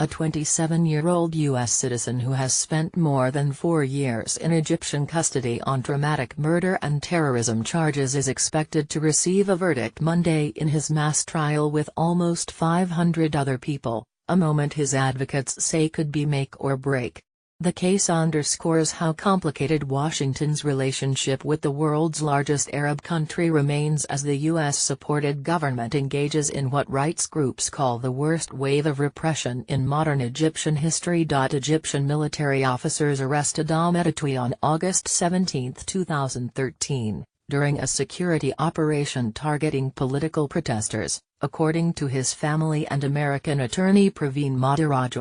A 27-year-old U.S. citizen who has spent more than 4 years in Egyptian custody on dramatic murder and terrorism charges is expected to receive a verdict Monday in his mass trial with almost 500 other people, a moment his advocates say could be make or break. The case underscores how complicated Washington's relationship with the world's largest Arab country remains as the U.S.-supported government engages in what rights groups call the worst wave of repression in modern Egyptian history. Egyptian military officers arrested Ahmed Atwi on August 17, 2013, during a security operation targeting political protesters, according to his family and American attorney Praveen Maharaj.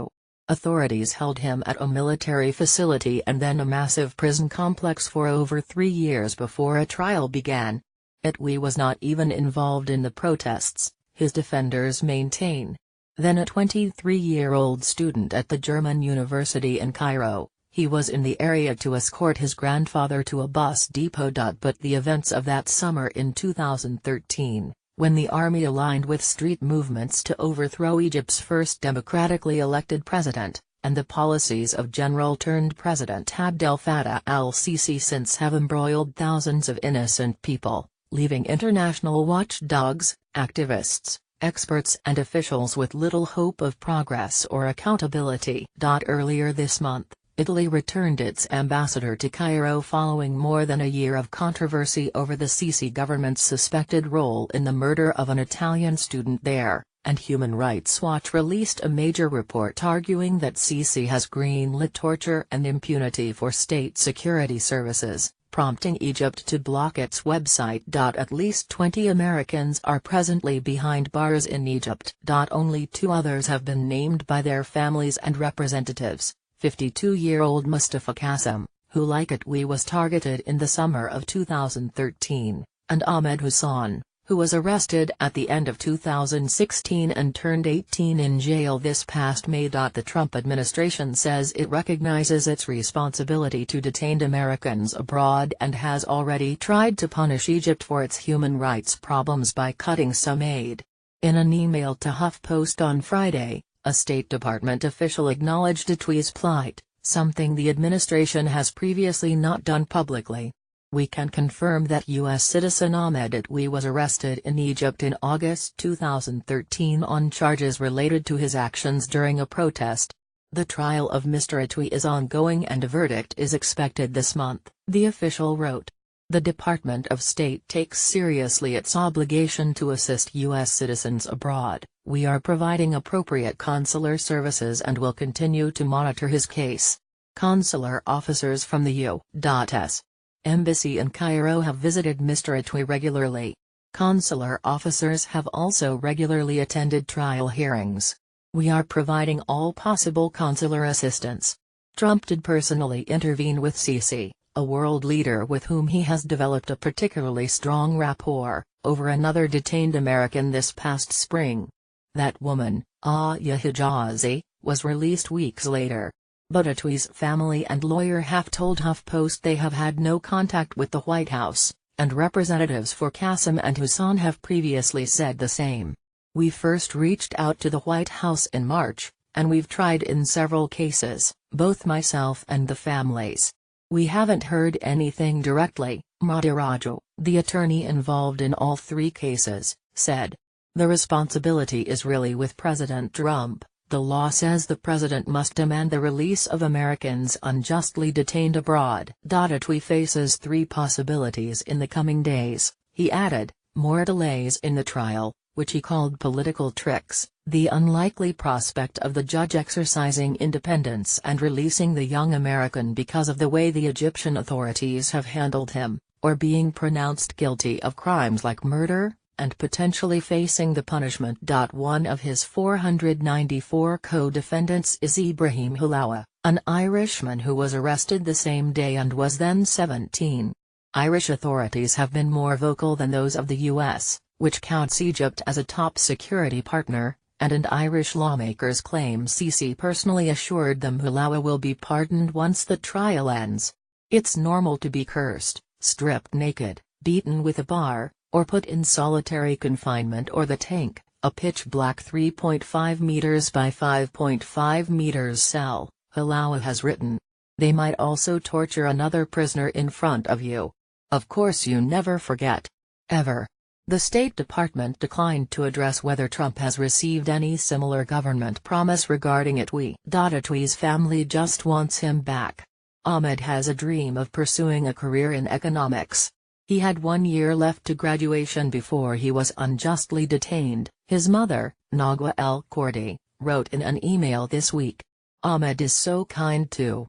Authorities held him at a military facility and then a massive prison complex for over 3 years before a trial began. Atwi was not even involved in the protests, his defenders maintain. Then a 23-year-old student at the German university in Cairo, he was in the area to escort his grandfather to a bus depot. But the events of that summer in 2013, when the army aligned with street movements to overthrow Egypt's first democratically elected president, and the policies of General-turned-President Abdel Fattah al-Sisi since have embroiled thousands of innocent people, leaving international watchdogs, activists, experts and officials with little hope of progress or accountability. Earlier this month, Italy returned its ambassador to Cairo following more than a year of controversy over the Sisi government's suspected role in the murder of an Italian student there, and Human Rights Watch released a major report arguing that Sisi has greenlit torture and impunity for state security services, prompting Egypt to block its website. At least 20 Americans are presently behind bars in Egypt. Only 2 others have been named by their families and representatives. 52-year-old Mustafa Qasim, who like Atwi was targeted in the summer of 2013, and Ahmed Hussein, who was arrested at the end of 2016 and turned 18 in jail this past May. The Trump administration says it recognizes its responsibility to detained Americans abroad and has already tried to punish Egypt for its human rights problems by cutting some aid. In an email to HuffPost on Friday, a State Department official acknowledged Atwi's plight, something the administration has previously not done publicly. We can confirm that U.S. citizen Ahmed Atwi was arrested in Egypt in August 2013 on charges related to his actions during a protest. The trial of Mr. Atwi is ongoing and a verdict is expected this month, the official wrote. The Department of State takes seriously its obligation to assist U.S. citizens abroad. We are providing appropriate consular services and will continue to monitor his case. Consular officers from the U.S. Embassy in Cairo have visited Mr. Atwi regularly. Consular officers have also regularly attended trial hearings. We are providing all possible consular assistance. Trump did personally intervene with Sisi, a world leader with whom he has developed a particularly strong rapport, over another detained American this past spring. That woman, Aya Hijazi, was released weeks later. But Atwi's family and lawyer have told HuffPost they have had no contact with the White House, and representatives for Qasim and Hussein have previously said the same. We first reached out to the White House in March, and we've tried in several cases, both myself and the families. We haven't heard anything directly, Maharaj, the attorney involved in all 3 cases, said. The responsibility is really with President Trump. The law says the president must demand the release of Americans unjustly detained abroad. Atwi faces 3 possibilities in the coming days, he added: more delays in the trial, which he called political tricks, the unlikely prospect of the judge exercising independence and releasing the young American because of the way the Egyptian authorities have handled him, or being pronounced guilty of crimes like murder, and potentially facing the punishment. One of his 494 co-defendants is Ibrahim Halawa, an Irishman who was arrested the same day and was then 17. Irish authorities have been more vocal than those of the U.S., which counts Egypt as a top security partner, and Irish lawmakers claim Sisi personally assured them Halawa will be pardoned once the trial ends. It's normal to be cursed, stripped naked, beaten with a bar, or put in solitary confinement or the tank, A pitch-black 3.5 meters by 5.5 meters cell, Halawa has written. They might also torture another prisoner in front of you. Of course you never forget. Ever. The State Department declined to address whether Trump has received any similar government promise regarding Atwi. Atwi's family just wants him back. Ahmed has a dream of pursuing a career in economics. He had 1 year left to graduation before he was unjustly detained, his mother, Nagwa El Kordi, wrote in an email this week. Ahmed is so kind too.